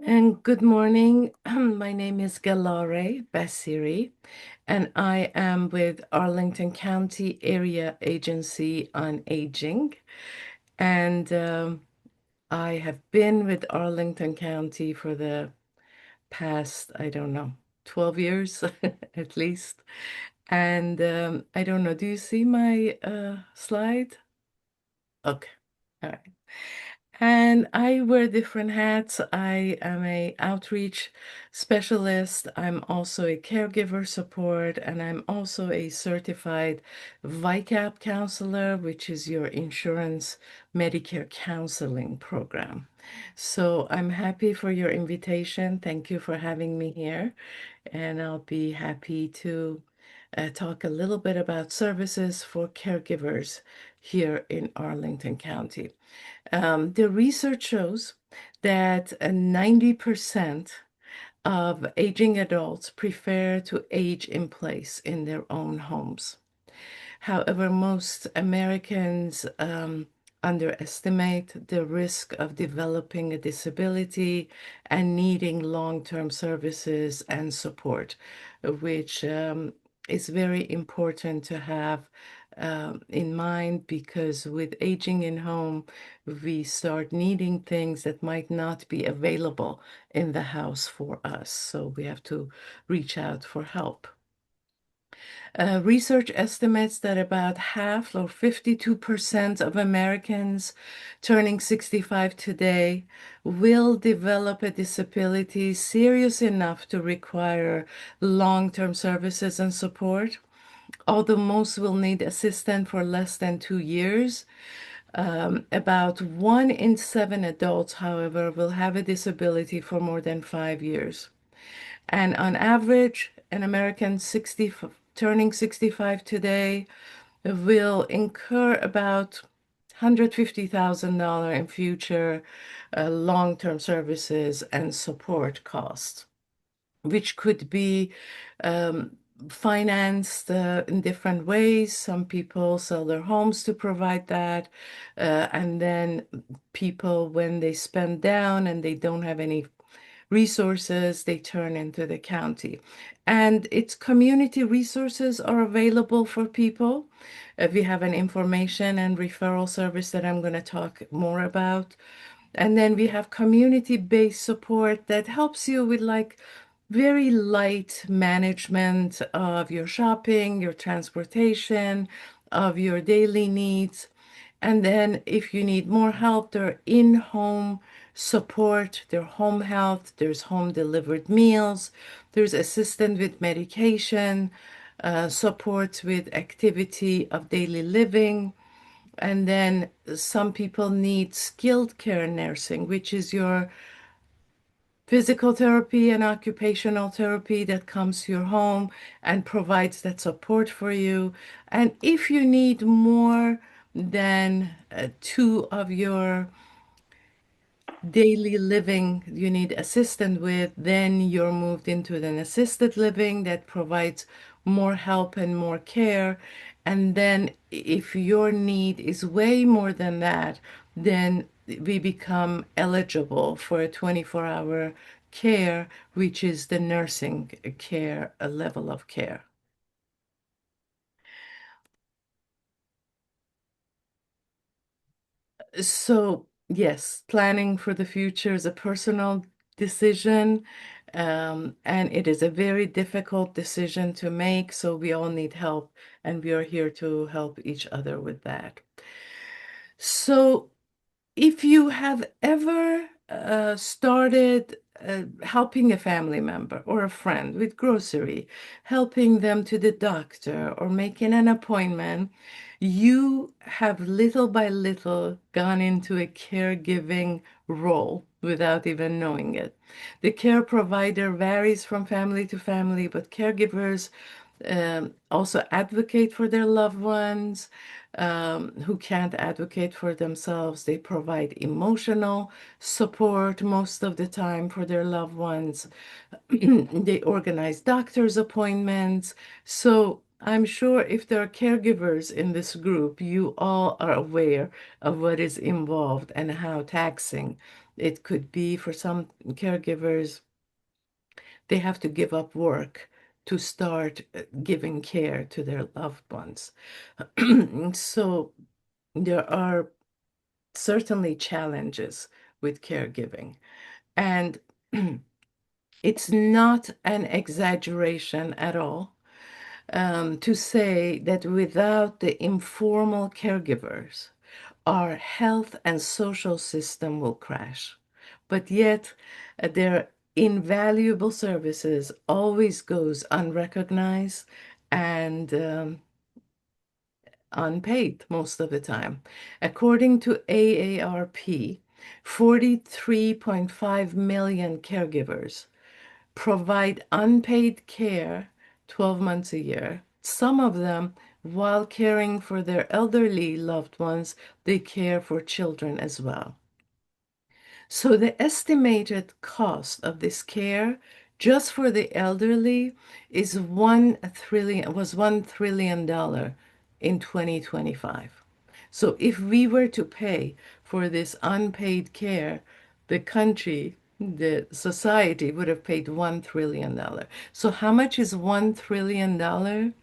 And good morning. My name is Gelareh Bassiry, and I am with Arlington County Area Agency on Aging. And I have been with Arlington County for the past, I don't know, 12 years at least. And I don't know, do you see my slide? Okay. All right. And I wear different hats. I am a outreach specialist. I'm also a caregiver support, and I'm also a certified VICAP counselor, which is your insurance Medicare counseling program. So I'm happy for your invitation. Thank you for having me here. And I'll be happy to talk a little bit about services for caregivers here in Arlington County. The research shows that 90% of aging adults prefer to age in place in their own homes. However, most Americans underestimate the risk of developing a disability and needing long-term services and support, which is very important to have in mind because with aging in home, we start needing things that might not be available in the house for us. So we have to reach out for help. Research estimates that about half or 52% of Americans turning 65 today will develop a disability serious enough to require long-term services and support. Although most will need assistance for less than 2 years, about 1 in 7 adults, however, will have a disability for more than 5 years. And on average, an American turning 65 today will incur about $150,000 in future long-term services and support costs, which could be um, financed in different ways. Some people sell their homes to provide that. And then people, when they spend down and they don't have any resources, they turn into the county. And its community resources are available for people. We have an information and referral service that I'm going to talk more about. And then we have community-based support that helps you with like very light management of your shopping, your transportation, of your daily needs. And then if you need more help, there are in-home support, there's home health, there's home delivered meals, there's assistance with medication, support with activity of daily living. And then some people need skilled care nursing, which is your physical therapy and occupational therapy that comes to your home and provides that support for you. And if you need more than two of your daily living you need assistance with, then you're moved into an assisted living that provides more help and more care. And then if your need is way more than that, then we become eligible for a 24-hour care, which is the nursing care, a level of care. So, yes, planning for the future is a personal decision, and it is a very difficult decision to make. So, we all need help, and we are here to help each other with that. So, if you have ever started helping a family member or a friend with grocery, helping them to the doctor or making an appointment, you have little by little gone into a caregiving role without even knowing it. The care provider varies from family to family, but caregivers also advocate for their loved ones who can't advocate for themselves. They provide emotional support most of the time for their loved ones. They organize doctor's appointments. So I'm sure if there are caregivers in this group, you all are aware of what is involved and how taxing it could be for some caregivers. They have to give up work to start giving care to their loved ones. So there are certainly challenges with caregiving. And it's not an exaggeration at all to say that without the informal caregivers, our health and social system will crash. But yet, their invaluable services always goes unrecognized and unpaid most of the time. According to AARP, 43.5 million caregivers provide unpaid care 12 months a year. Some of them, while caring for their elderly loved ones, they care for children as well. So the estimated cost of this care just for the elderly is $1 trillion in 2025. So if we were to pay for this unpaid care, the country, the society would have paid $1 trillion. So how much is $1 trillion?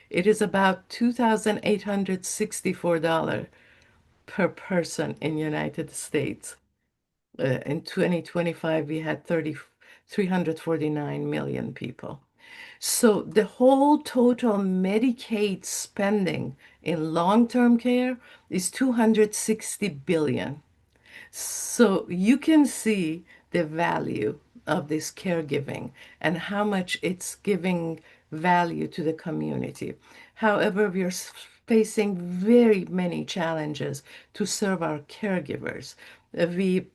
It is about $2,864 per person in United States. In 2025, we had 349 million people. So the whole total Medicaid spending in long-term care is 260 billion. So you can see the value of this caregiving and how much it's giving value to the community. However, we are facing very many challenges to serve our caregivers. We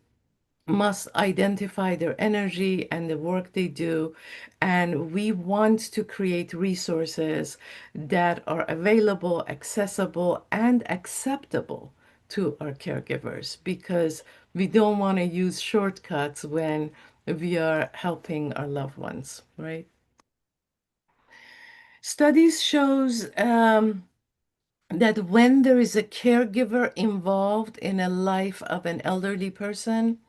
must identify their energy and the work they do. And we want to create resources that are available, accessible, and acceptable to our caregivers because we don't want to use shortcuts when we are helping our loved ones, right? Studies shows that when there is a caregiver involved in a life of an elderly person,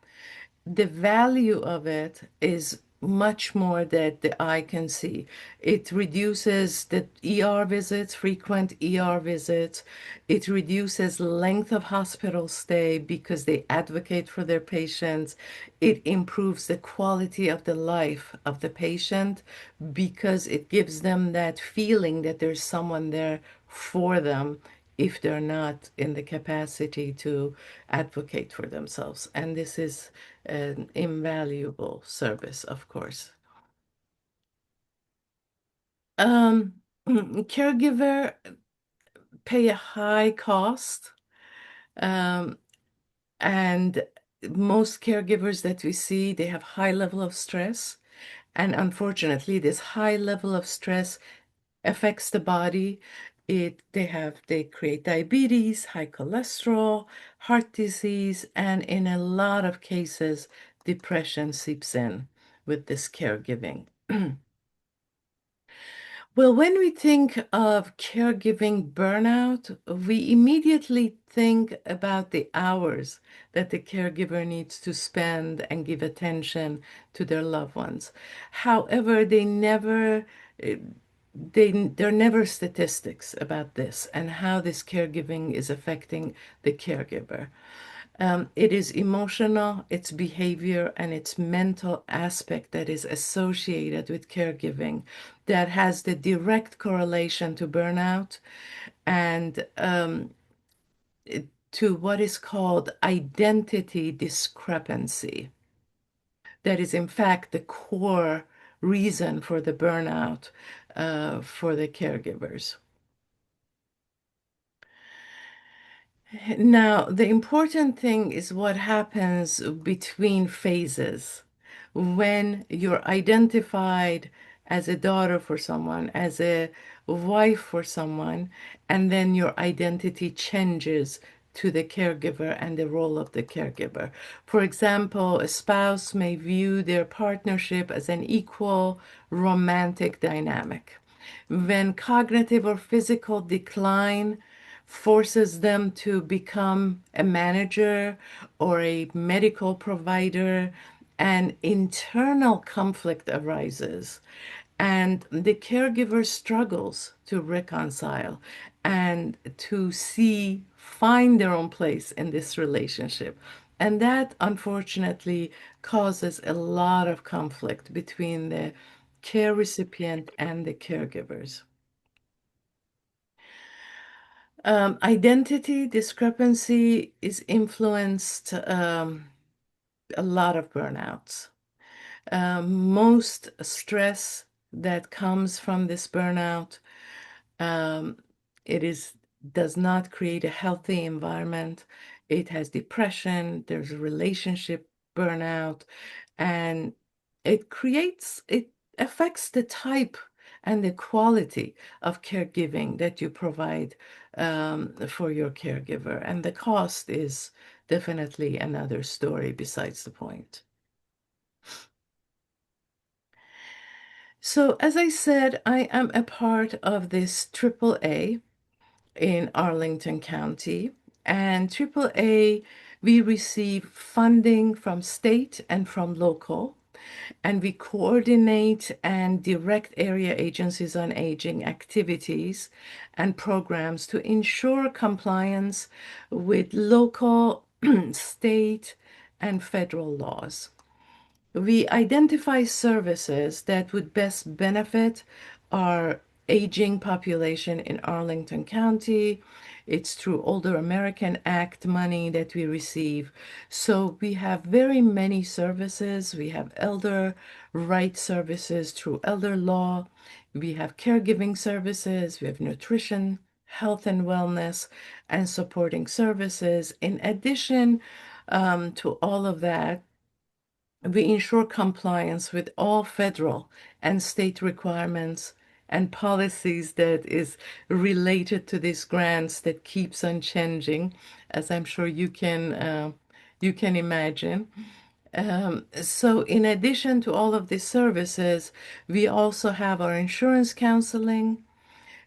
the value of it is much more that the eye can see. It reduces the ER visits, frequent ER visits. It reduces length of hospital stay because they advocate for their patients. It improves the quality of the life of the patient because it gives them that feeling that there's someone there for them if they're not in the capacity to advocate for themselves. And this is an invaluable service, of course. Caregiver pay a high cost, um, and most caregivers that we see, they have high level of stress. And unfortunately, this high level of stress affects the body. They create diabetes, high cholesterol, heart disease, and in a lot of cases, depression seeps in with this caregiving. Well, when we think of caregiving burnout, we immediately think about the hours that the caregiver needs to spend and give attention to their loved ones. However, eh, there are never statistics about this and how this caregiving is affecting the caregiver. It is emotional, it's behavior, and it's mental aspect that is associated with caregiving that has the direct correlation to burnout and to what is called identity discrepancy. That is, in fact, the core reason for the burnout for the caregivers. Now, the important thing is what happens between phases. When you're identified as a daughter for someone, as a wife for someone, and then your identity changes to the caregiver and the role of the caregiver. For example, a spouse may view their partnership as an equal romantic dynamic. When cognitive or physical decline forces them to become a manager or a medical provider, and internal conflict arises, and the caregiver struggles to reconcile and to find their own place in this relationship. And that unfortunately causes a lot of conflict between the care recipient and the caregivers. Identity discrepancy is influenced a lot of burnouts. Most stress that comes from this burnout, um, it is does not create a healthy environment. It has depression, there's a relationship burnout, and it affects the type and the quality of caregiving that you provide for your caregiver. And the cost is definitely another story besides the point. So, as I said, I am a part of this AAA in Arlington County. And AAA, we receive funding from state and from local, and we coordinate and direct area agencies on aging activities and programs to ensure compliance with local, state, and federal laws. We identify services that would best benefit our aging population in Arlington County. It's through Older American Act money that we receive. So we have very many services. We have elder rights services through elder law. We have caregiving services. We have nutrition, health and wellness, and supporting services. In addition to all of that, we ensure compliance with all federal and state requirements and policies that is related to these grants that keeps on changing, as I'm sure you can imagine. So in addition to all of these services, we also have our insurance counseling,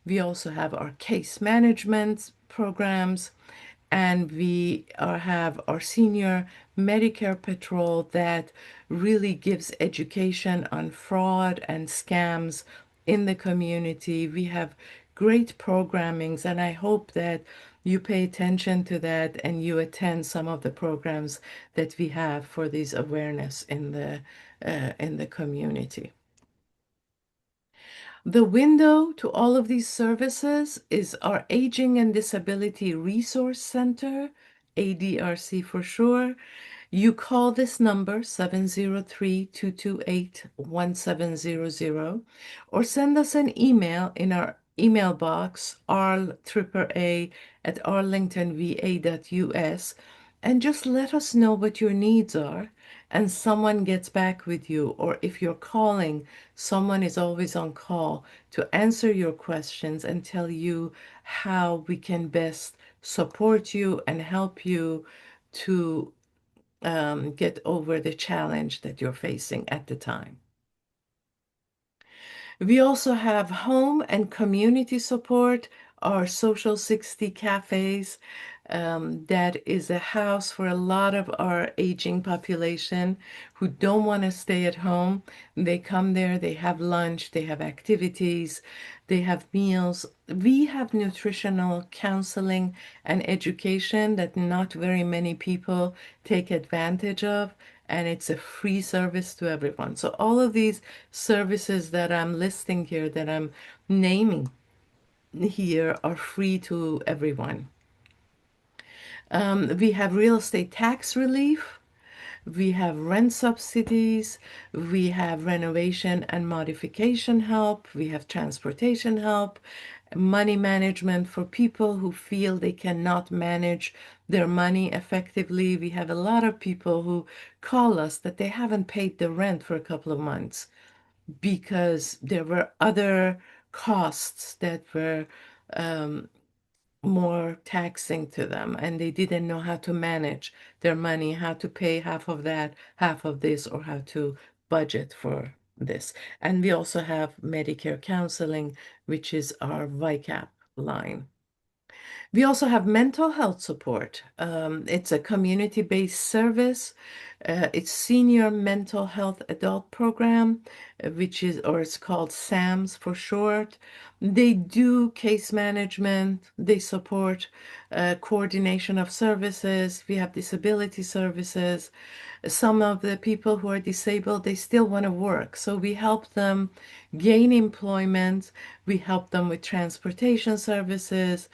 we also have our case management programs, and have our senior Medicare patrol that really gives education on fraud and scams in the community. We have great programmings, and I hope that you pay attention to that and you attend some of the programs that we have for this awareness in the community. The window to all of these services is our Aging and Disability Resource Center, ADRC for sure. You call this number 703-228-1700 or send us an email in our email box arlAAA@arlingtonva.us, and just let us know what your needs are, and someone gets back with you. Or if you're calling, someone is always on call to answer your questions and tell you how we can best support you and help you to get over the challenge that you're facing at the time. We also have home and community support, our Social 60 cafes. That is a house for a lot of our aging population who don't want to stay at home. They come there, they have lunch, they have activities, they have meals. We have nutritional counseling and education that not very many people take advantage of, and it's a free service to everyone. So all of these services that I'm listing here, that I'm naming here, are free to everyone. We have real estate tax relief. We have rent subsidies. We have renovation and modification help. We have transportation help, money management for people who feel they cannot manage their money effectively. We have a lot of people who call us that they haven't paid the rent for a couple of months because there were other costs that were more taxing to them, and they didn't know how to manage their money, how to pay half of that, half of this, or how to budget for this. And we also have Medicare counseling, which is our VICAP line. We also have mental health support. It's a community-based service. It's Senior Mental Health Adult Program, which is, or it's called SAMS for short. They do case management. They support coordination of services. We have disability services. Some of the people who are disabled, they still want to work. So we help them gain employment. We help them with transportation services.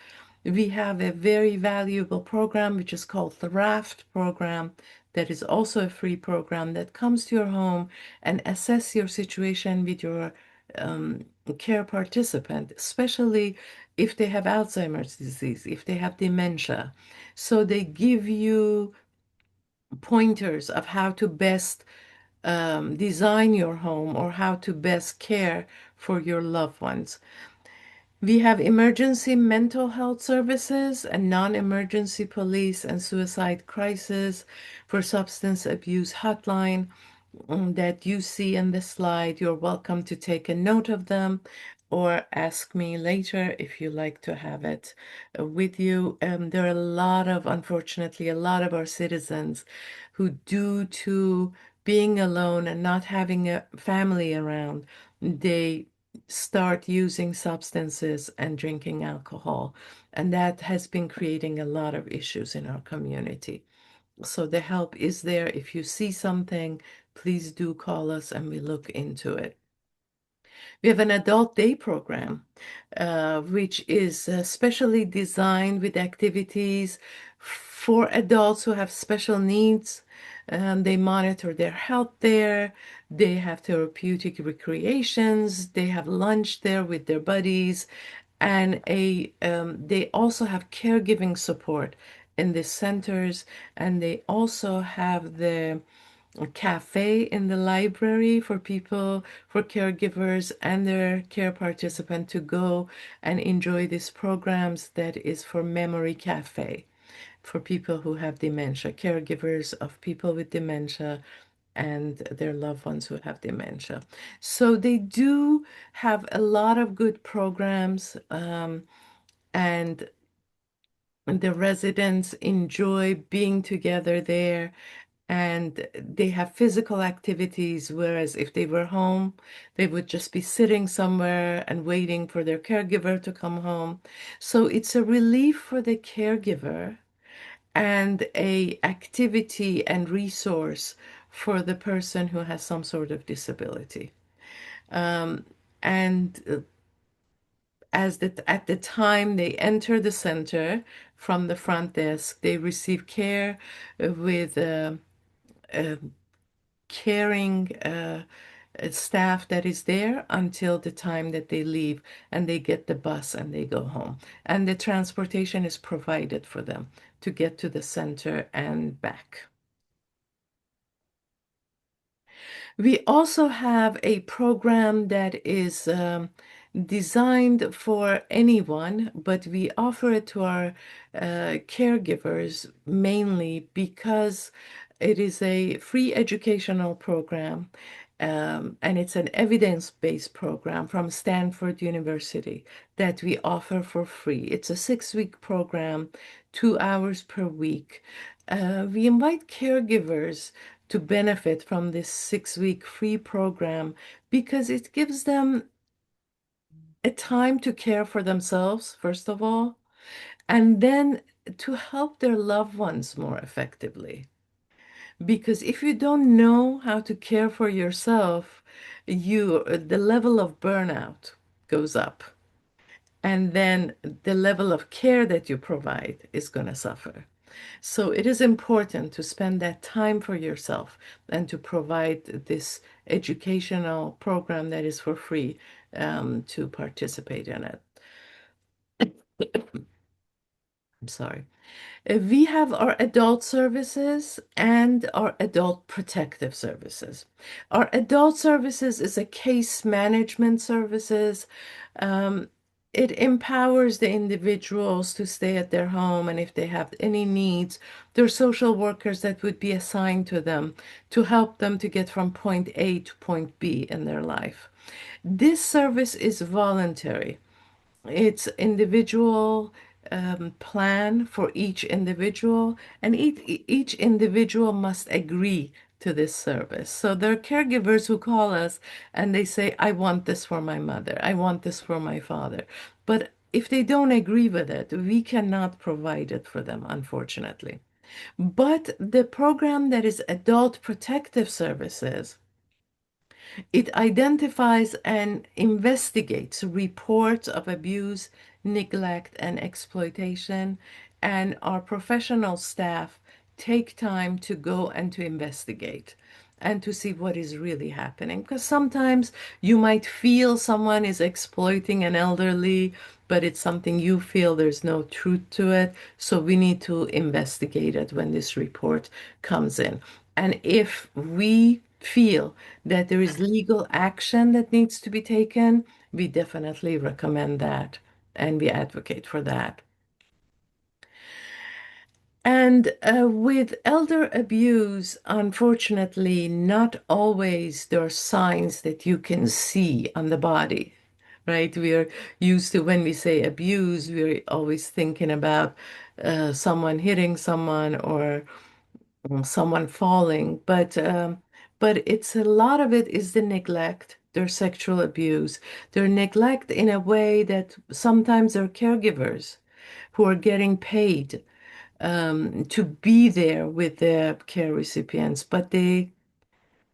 We have a very valuable program which is called the RAFT program, that is also a free program that comes to your home and assess your situation with your um, care participant, especially if they have Alzheimer's disease, if they have dementia. So they give you pointers of how to best design your home or how to best care for your loved ones. We have emergency mental health services and non-emergency police and suicide crisis for substance abuse hotline that you see in the slide. You're welcome to take a note of them or ask me later if you like to have it with you. There are a lot of, unfortunately, a lot of our citizens who, due to being alone and not having a family around, they start using substances and drinking alcohol. And that has been creating a lot of issues in our community. So the help is there. If you see something, please do call us and we look into it. We have an adult day program, which is specially designed with activities for adults who have special needs. They monitor their health there. They have therapeutic recreations. They have lunch there with their buddies. And they also have caregiving support in the centers. And they also have the a cafe in the library for people, for caregivers and their care participant to go and enjoy these programs that is for memory cafe for people who have dementia, caregivers of people with dementia and their loved ones who have dementia. So they do have a lot of good programs, and the residents enjoy being together there, and they have physical activities, whereas if they were home, they would just be sitting somewhere and waiting for their caregiver to come home. So it's a relief for the caregiver and a activity and resource for the person who has some sort of disability. And at the time they enter the center from the front desk, they receive care with caring staff that is there until the time that they leave, and they get the bus and they go home. And the transportation is provided for them to get to the center and back. We also have a program that is designed for anyone, but we offer it to our caregivers mainly because it is a free educational program, and it's an evidence-based program from Stanford University that we offer for free. It's a 6-week program, 2 hours per week. We invite caregivers to benefit from this 6-week free program because it gives them a time to care for themselves, first of all, and then to help their loved ones more effectively. Because if you don't know how to care for yourself, the level of burnout goes up. And then the level of care that you provide is going to suffer. So it is important to spend that time for yourself and to provide this educational program that is for free, to participate in it. I'm sorry. We have our adult services and our adult protective services. Our adult services is a case management services. Um, it empowers the individuals to stay at their home, and if they have any needs, there are social workers that would be assigned to them to help them to get from point A to point B in their life. This service is voluntary. It's individual plan for each individual, and each individual must agree to this service. So there are caregivers who call us and they say, I want this for my mother, I want this for my father. But if they don't agree with it, we cannot provide it for them, unfortunately. But the program that is Adult Protective Services, it identifies and investigates reports of abuse, neglect, and exploitation, and our professional staff take time to go and to investigate and to see what is really happening. Because sometimes you might feel someone is exploiting an elderly, but it's something you feel there's no truth to it. So we need to investigate it when this report comes in. And if we feel that there is legal action that needs to be taken, we definitely recommend that and we advocate for that. And with elder abuse, unfortunately, not always there are signs that you can see on the body, right? We are used to, when we say abuse, we're always thinking about someone hitting someone or someone falling, but it's a lot of it is the neglect, their sexual abuse, their neglect in a way that sometimes they're caregivers who are getting paid to be there with their care recipients, but they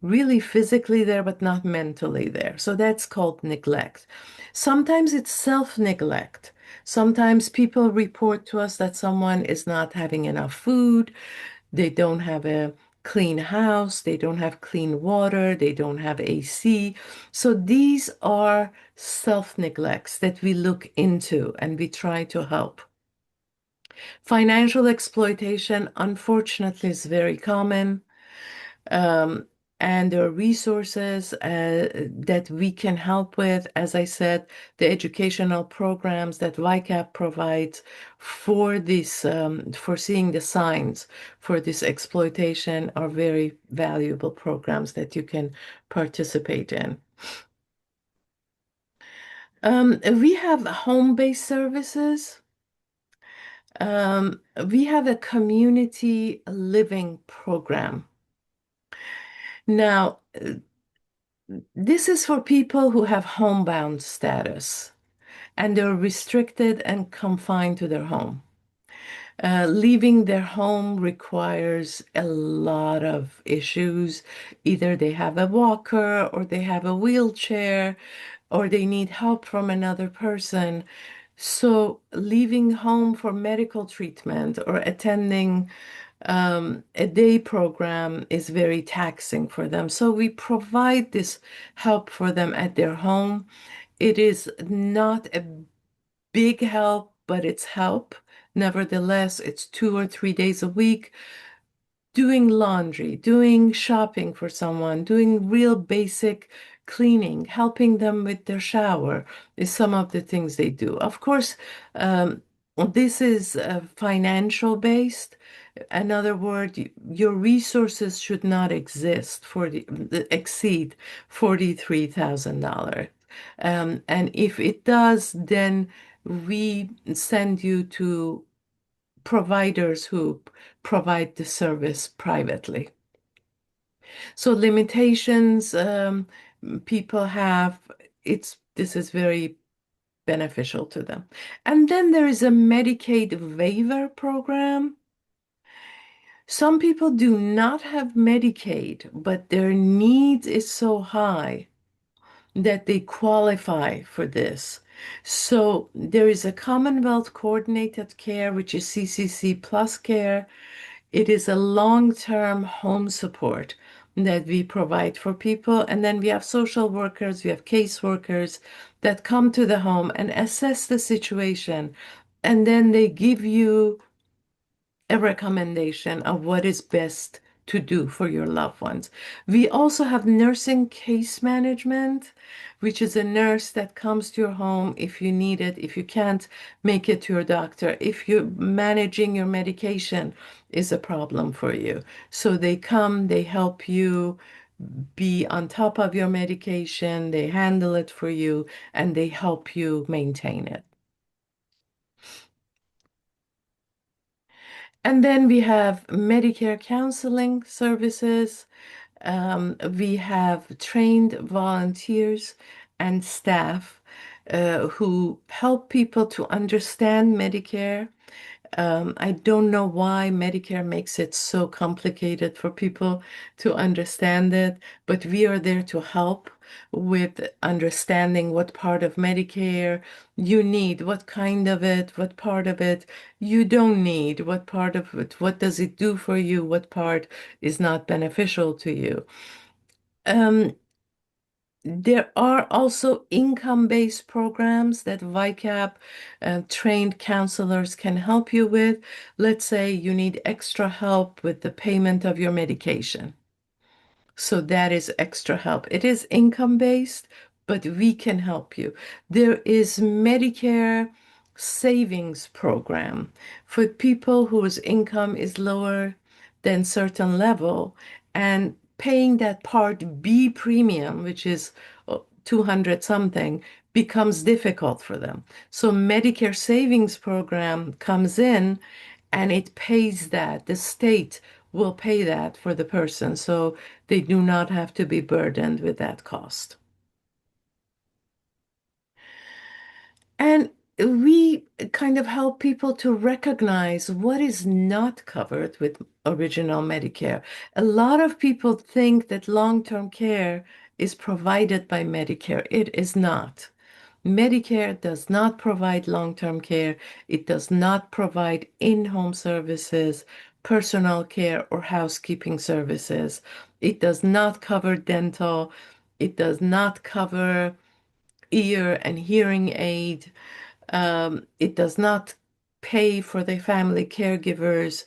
really physically there, but not mentally there. So that's called neglect. Sometimes it's self-neglect. Sometimes people report to us that someone is not having enough food, they don't have a clean house, they don't have clean water, they don't have AC. So these are self-neglects that we look into and we try to help. Financial exploitation, unfortunately, is very common. Um, and there are resources that we can help with. As I said, the educational programs that YCAP provides for this, for seeing the signs for this exploitation are very valuable programs that you can participate in. We have home-based services. We have a community living program. Now, this is for people who have homebound status and they're restricted and confined to their home. Leaving their home requires a lot of issues. Either they have a walker or they have a wheelchair or they need help from another person. So leaving home for medical treatment or attending a day program is very taxing for them. So we provide this help for them at their home. It is not a big help, but it's help. Nevertheless, it's 2 or 3 days a week doing laundry, doing shopping for someone, doing real basic cleaning, helping them with their shower is some of the things they do. Of course, um, this is financial based. In other words, your resources should not exist for exceed $43,000. And if it does, then we send you to providers who provide the service privately. So limitations people have, this is very beneficial to them. And then there is a Medicaid waiver program. Some people do not have Medicaid, but their needs is so high that they qualify for this. So there is a Commonwealth Coordinated Care, which is CCC Plus Care. It is a long-term home support that we provide for people. And then we have social workers, we have caseworkers that come to the home and assess the situation. And then they give you a recommendation of what is best to do for your loved ones. We also have nursing case management, which is a nurse that comes to your home if you need it, if you can't make it to your doctor, if you're managing your medication is a problem for you. So they come, they help you be on top of your medication, they handle it for you, and they help you maintain it. And then we have Medicare counseling services. We have trained volunteers and staff who help people to understand Medicare. I don't know why Medicare makes it so complicated for people to understand it, but we are there to help with understanding what part of Medicare you need, what kind of it, what part of it you don't need, what part of it, what does it do for you, what part is not beneficial to you. Um, there are also income-based programs that VICAP trained counselors can help you with. Let's say you need extra help with the payment of your medication. So that is extra help. It is income-based, but we can help you. There is Medicare savings program for people whose income is lower than certain level and paying that Part B premium, which is 200 something, becomes difficult for them. So Medicare savings program comes in and it pays that. The state will pay that for the person, so they do not have to be burdened with that cost. And we kind of help people to recognize what is not covered with original Medicare. A lot of people think that long-term care is provided by Medicare. It is not. Medicare does not provide long-term care. It does not provide in-home services, personal care, or housekeeping services. It does not cover dental. It does not cover ear and hearing aid. It does not pay for the family caregivers.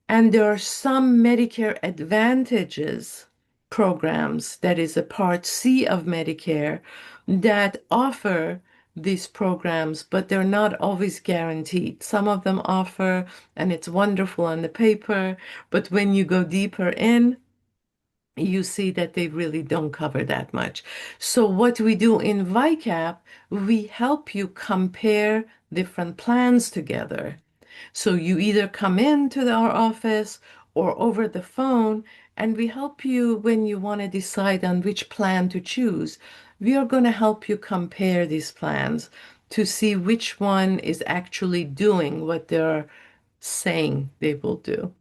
And there are some Medicare Advantages programs that is a Part C of Medicare that offer these programs, but they're not always guaranteed. Some of them offer, and it's wonderful on the paper, but when you go deeper in, you see that they really don't cover that much. So what we do in VICAP, we help you compare different plans together. So you either come into our office or over the phone, and we help you when you want to decide on which plan to choose. We are going to help you compare these plans to see which one is actually doing what they're saying they will do.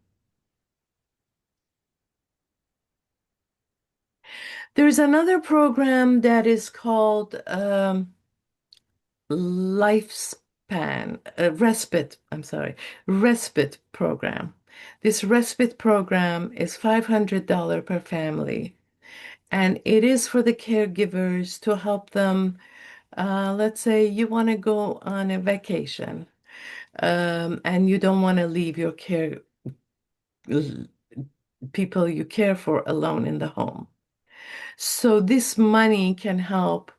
There's another program that is called respite program. This respite program is $500 per family, and it is for the caregivers to help them. Let's say you want to go on a vacation, and you don't want to leave your people you care for alone in the home. So this money can help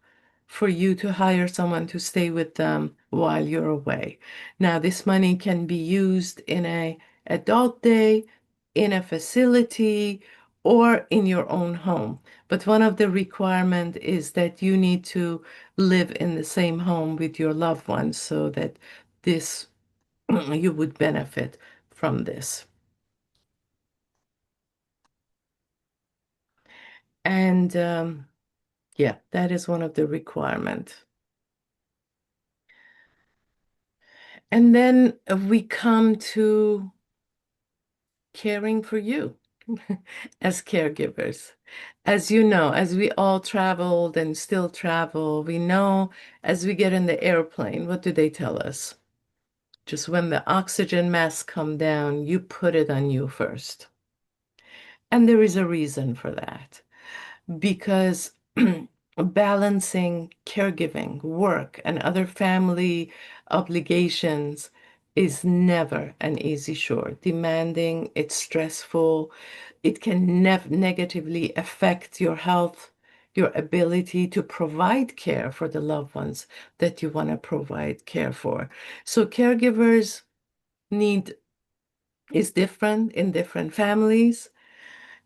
for you to hire someone to stay with them while you're away. Now, this money can be used in a adult day, in a facility, or in your own home. But one of the requirement is that you need to live in the same home with your loved ones so that this you would benefit from this. And yeah, that is one of the requirement. And then we come to caring for you as caregivers. As you know, as we all traveled and still travel, we know as we get in the airplane, what do they tell us? Just when the oxygen masks come down, you put it on you first. And there is a reason for that. Because balancing caregiving, work, and other family obligations is never an easy chore. Demanding, it's stressful, it can negatively affect your health, your ability to provide care for the loved ones that you want to provide care for. So caregivers need is different in different families,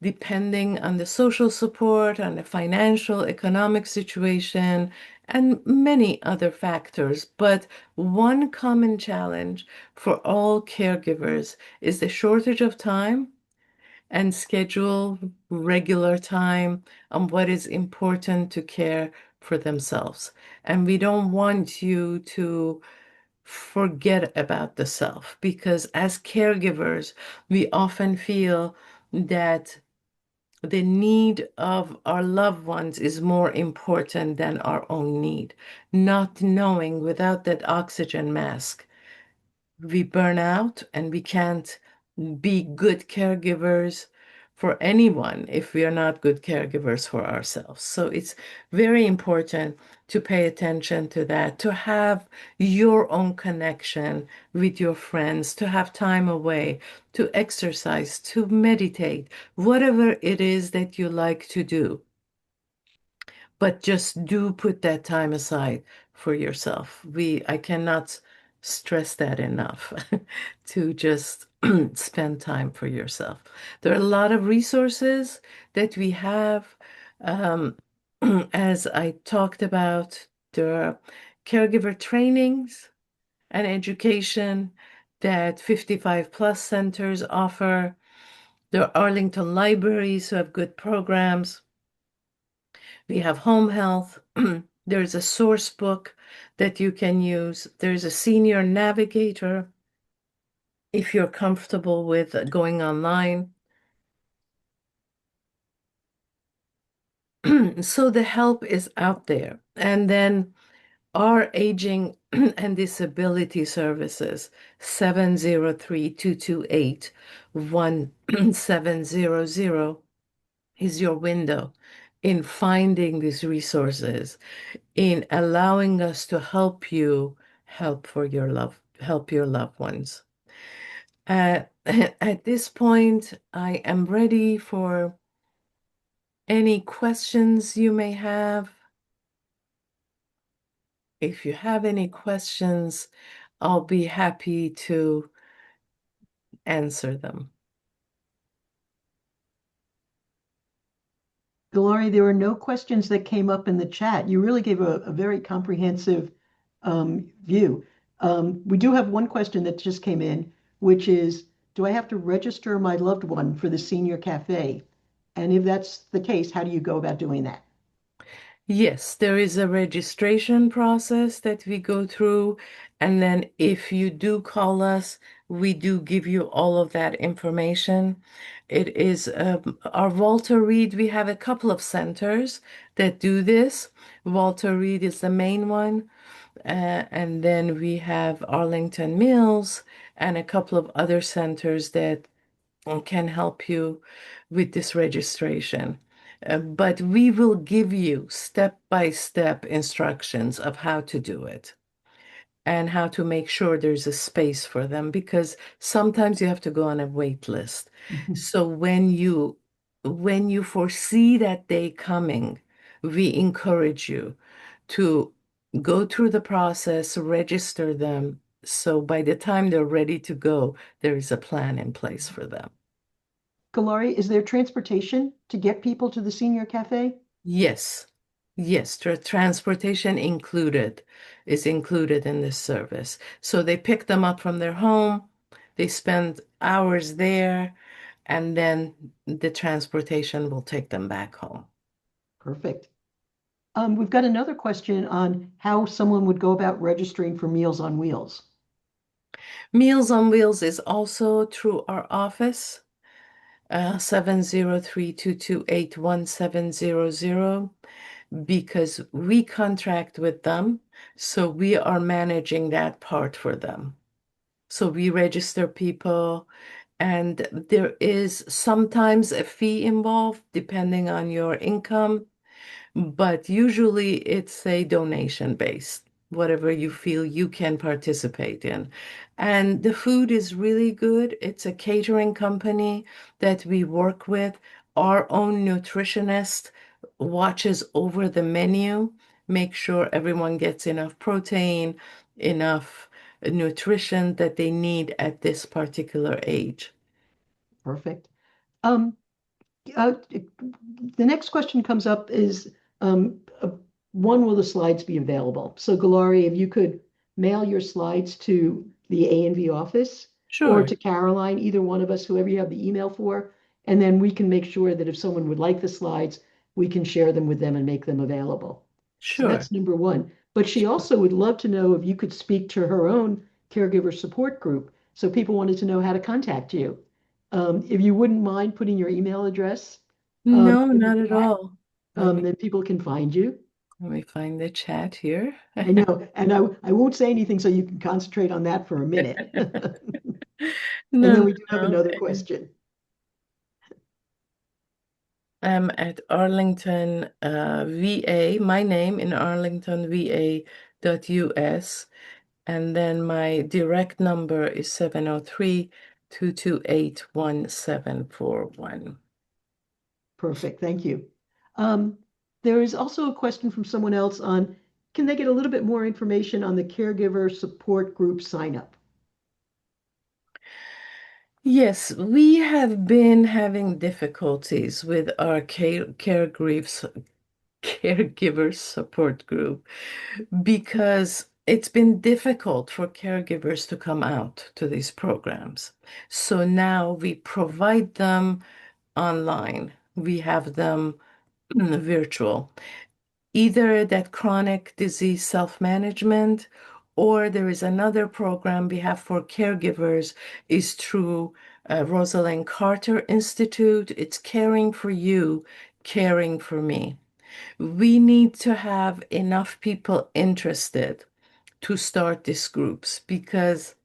depending on the social support, on the financial, economic situation, and many other factors. But one common challenge for all caregivers is the shortage of time and schedule regular time on what is important to care for themselves. And we don't want you to forget about the self because as caregivers, we often feel that the need of our loved ones is more important than our own need, not knowing without that oxygen mask, we burn out and we can't be good caregivers for anyone if we are not good caregivers for ourselves. So it's very important to pay attention to that, to have your own connection with your friends, to have time away, to exercise, to meditate, whatever it is that you like to do. But just do put that time aside for yourself. I cannot stress that enough to just spend time for yourself. There are a lot of resources that we have. Um, as I talked about, there are caregiver trainings and education that 55 plus centers offer. There are Arlington libraries who have good programs. We have home health. There's a source book that you can use. There's a senior navigator if you're comfortable with going online. So the help is out there. And then our aging and disability services, 703-228-1700 is your window in finding these resources, in allowing us to help you help your loved ones. Uh, at this point, I am ready for any questions you may have. If you have any questions, I'll be happy to answer them. Gelareh, there were no questions that came up in the chat. You really gave a very comprehensive view. We do have one question that just came in, which is, do I have to register my loved one for the senior cafe? And if that's the case, how do you go about doing that? Yes, there is a registration process that we go through. And then if you do call us, we do give you all of that information. It is our Walter Reed. We have a couple of centers that do this. Walter Reed is the main one. And then we have Arlington Mills and a couple of other centers that can help you with this registration. But we will give you step-by-step instructions of how to do it and how to make sure there's a space for them because sometimes you have to go on a wait list. So when you foresee that day coming, we encourage you to go through the process, register them. So by the time they're ready to go, there is a plan in place for them. Gelareh, is there transportation to get people to the senior cafe? Yes, yes, transportation is included in this service. So they pick them up from their home, they spend hours there, and then the transportation will take them back home. Perfect. We've got another question on how someone would go about registering for Meals on Wheels. Meals on Wheels is also through our office, 703-228-1700, because we contract with them, so we are managing that part for them. So we register people, and there is sometimes a fee involved depending on your income, but usually it's a donation based. whatever you feel you can participate in. And the food is really good. It's a catering company that we work with. Our own nutritionist watches over the menu, make sure everyone gets enough protein, enough nutrition that they need at this particular age. Perfect. Um, the next question comes up is one, will the slides be available? So Galari, if you could mail your slides to the A&V office or Sure, to Caroline, either one of us, whoever you have the email for, and then we can make sure that if someone would like the slides, we can share them with them and make them available. So sure. that's number one. But she also would love to know if you could speak to her own caregiver support group. So people wanted to know how to contact you. If you wouldn't mind putting your email address No, in the not at chat, all. Let me then people can find you. let me find the chat here. I know, and I won't say anything so you can concentrate on that for a minute. And No, then no, we do have no. another question. I'm at Arlington, VA, my name in Arlington, VA dot US. And then my direct number is 703-228-1741. Perfect, thank you. Um, there is also a question from someone else on, can they get a little bit more information on the caregiver support group sign up? Yes, we have been having difficulties with our caregiver support group because it's been difficult for caregivers to come out to these programs. So now we provide them online. We have them virtual. Either that chronic disease self-management or there is another program we have for caregivers is through Rosalind Carter Institute. It's Caring for You, Caring for Me. We need to have enough people interested to start these groups because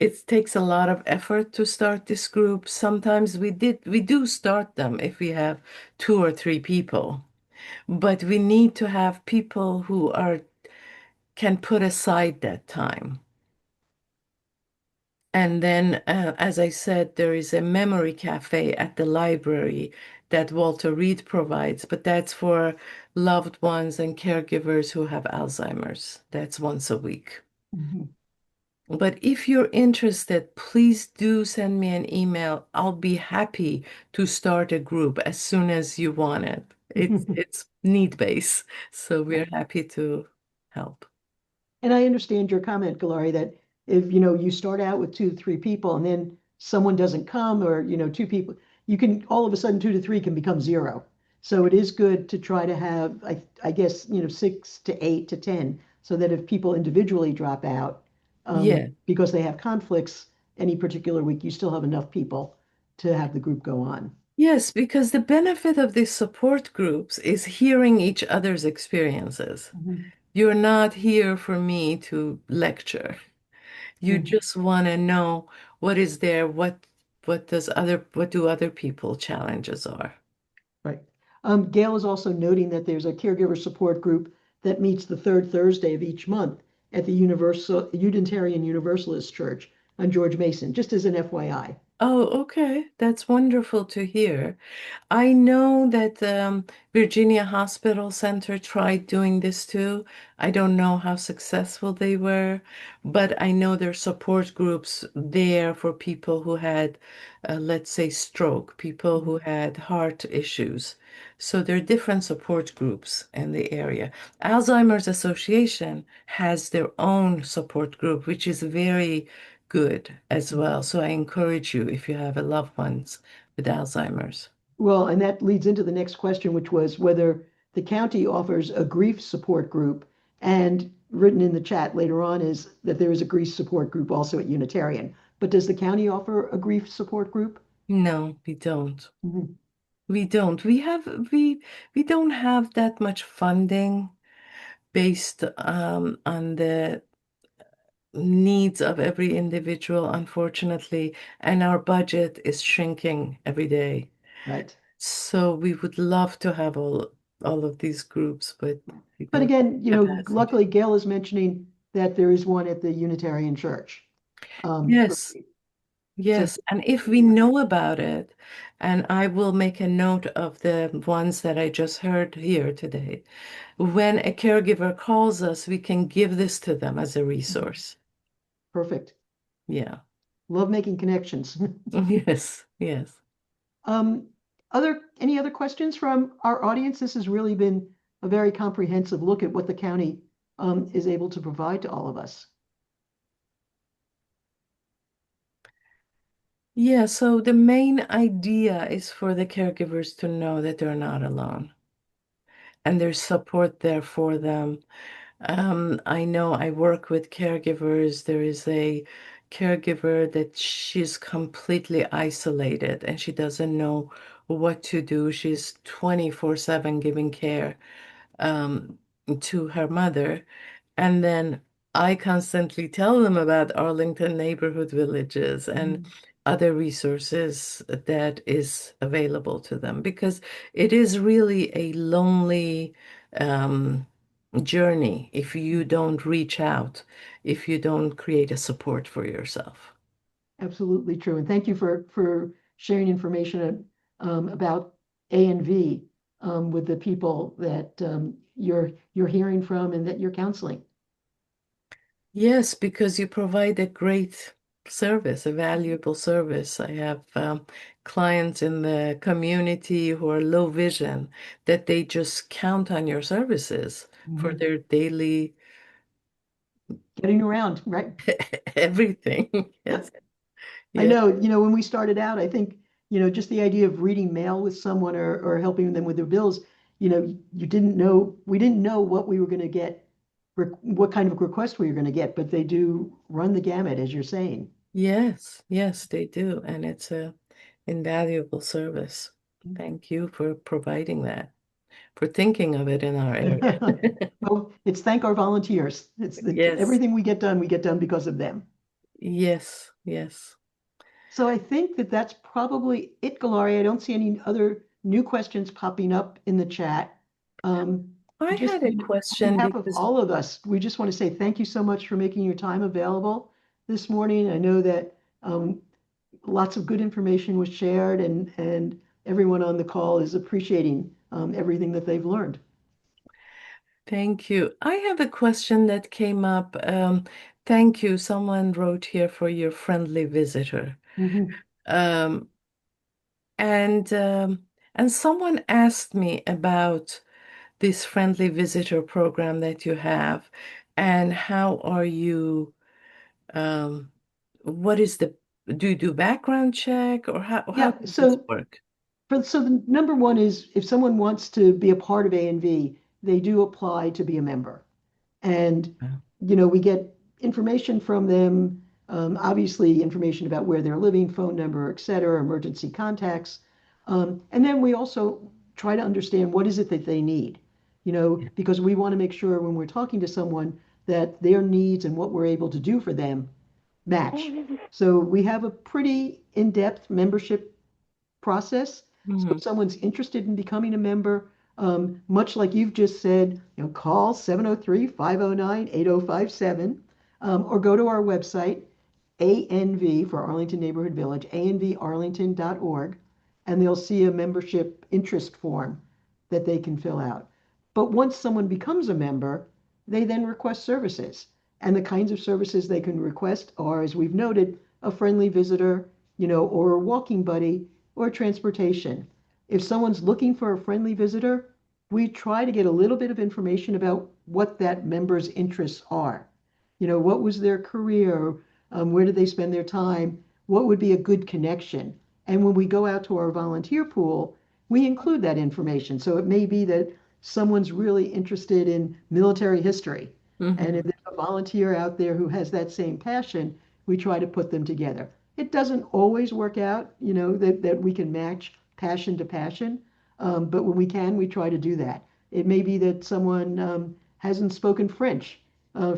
it takes a lot of effort to start this group. Sometimes we do start them if we have two or three people, but we need to have people who are can put aside that time. And then, as I said, there is a memory cafe at the library that Walter Reed provides, but that's for loved ones and caregivers who have Alzheimer's. That's once a week. Mhm. But if you're interested, please do send me an email. I'll be happy to start a group as soon as you want it. It's need-based, so we're happy to help. And I understand your comment, Galari, that if you start out with 2 to 3 people and then someone doesn't come, or 2 people, you can all of a sudden 2 to 3 can become zero. So it is good to try to have, I guess, 6 to 8 to 10, so that if people individually drop out Yeah. because they have conflicts any particular week, you still have enough people to have the group go on. Yes, because the benefit of these support groups is hearing each other's experiences. Mhm. You're not here for me to lecture. You Mhm. just want to know what is there, what do other people challenges are. Right. Gail is also noting that there's a caregiver support group that meets the third Thursday of each month at the Unitarian Universalist Church on George Mason, just as an FYI. Oh, okay. That's wonderful to hear. I know that Virginia Hospital Center tried doing this too. I don't know how successful they were, but I know there are support groups there for people who had, let's say, stroke, people who Mhm. had heart issues. So there are different support groups in the area. Alzheimer's Association has their own support group, which is very good as well. So I encourage you if you have a loved ones with Alzheimer's. Well, and that leads into the next question, which was whether the county offers a grief support group. And written in the chat later on is that there is a grief support group also at Unitarian. But does the county offer a grief support group? No, we don't. Mhm. We don't. We don't have that much funding based on the needs of every individual, unfortunately, and our budget is shrinking every day. Right. So we would love to have all. all of these groups, but we But don't again, have capacity. luckily Gail is mentioning that there is one at the Unitarian Church. For, Yes, so yes. And if we know about it, and I will make a note of the ones that I just heard here today, when a caregiver calls us, we can give this to them as a resource. perfect. Yeah. Love making connections. Yes, yes. Um, any other questions from our audience? This has really been a very comprehensive look at what the county is able to provide to all of us. Yeah, so the main idea is for the caregivers to know that they're not alone and there's support there for them. I know I work with caregivers. There is a caregiver that she's completely isolated and she doesn't know what to do. She's 24/7 giving care um, to her mother. And then I constantly tell them about Arlington neighborhood villages and Mhm. other resources that is available to them because it is really a lonely journey if you don't reach out, if you don't create a support for yourself. Absolutely true. And thank you for sharing information about A and V with the people that you're hearing from and that you're counseling. Yes, because you provide a great service, a valuable service. I have clients in the community who are low vision that they just count on your services for Mhm. their daily Getting around, right? everything. Yes, I yes, know, when we started out, I think, just the idea of reading mail with someone or helping them with their bills, we didn't know what we were going to get, what kind of request we were going to get, but they do run the gamut, as you're saying. yes, yes, they do. And it's a invaluable service. Thank you for providing that, for thinking of it in our area. Well, it's thank our volunteers. Yes, Everything we get done because of them. yes, yes. So I think that that's probably it, Galari. I don't see any other new questions popping up in the chat. Um, I just had a on question behalf of because all of us, we just want to say thank you so much for making your time available this morning. I know that lots of good information was shared, and everyone on the call is appreciating everything that they've learned. thank you. I have a question that came up. Thank you. Someone wrote here for your friendly visitor. Mhm. Um, and and someone asked me about this friendly visitor program that you have, and how are you, um, what is the, do you do background check or how Yeah, does this so work? So the number one is if someone wants to be a part of A and V, they do apply to be a member. And, we get information from them, obviously information about where they're living, phone number, et cetera, emergency contacts. And then we also try to understand what is it that they need, because we want to make sure when we're talking to someone that their needs and what we're able to do for them match. So we have a pretty in-depth membership process. So Mhm. if someone's interested in becoming a member, much like you've just said, call 703-509-8057, or go to our website, ANV for Arlington Neighborhood Village, anvarlington.org, and they'll see a membership interest form that they can fill out. But once someone becomes a member, they then request services. And the kinds of services they can request are, as we've noted, a friendly visitor, or a walking buddy, or transportation. If someone's looking for a friendly visitor, we try to get a little bit of information about what that member's interests are. What was their career? Where did they spend their time? What would be a good connection? And when we go out to our volunteer pool, we include that information. So it may be that someone's really interested in military history. And if Mhm. there's a volunteer out there who has that same passion, we try to put them together. It doesn't always work out, that we can match passion to passion. But when we can, we try to do that. It may be that someone hasn't spoken French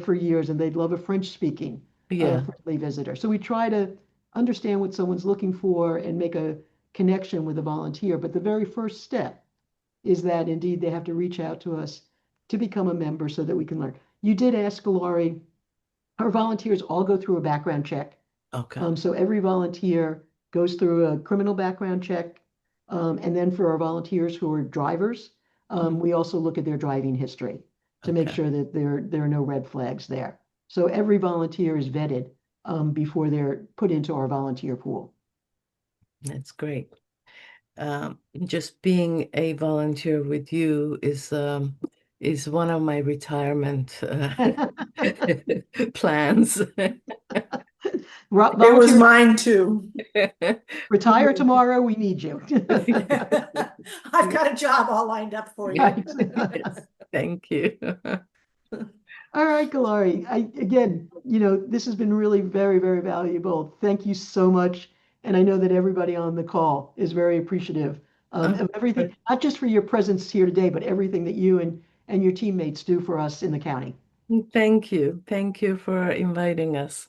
for years and they'd love a French speaking Yeah. friendly visitor. So we try to understand what someone's looking for and make a connection with a volunteer. But the very first step is that indeed they have to reach out to us to become a member so that we can learn. You did ask, Galari, our volunteers all go through a background check. Okay. So every volunteer goes through a criminal background check. And then for our volunteers who are drivers, Mm, we also look at their driving history to make okay. sure that there are no red flags there. So every volunteer is vetted before they're put into our volunteer pool. That's great. Just being a volunteer with you is one of my retirement plans. It was Volunteers, mine too. retire tomorrow, we need you. I've got a job all lined up for you. Right. Yes, thank you. All right, Galari. Again, this has been really very, very valuable. Thank you so much. And I know that everybody on the call is very appreciative Oh, of everything, not just for your presence here today, but everything that you and your teammates do for us in the county. thank you. Thank you for inviting us.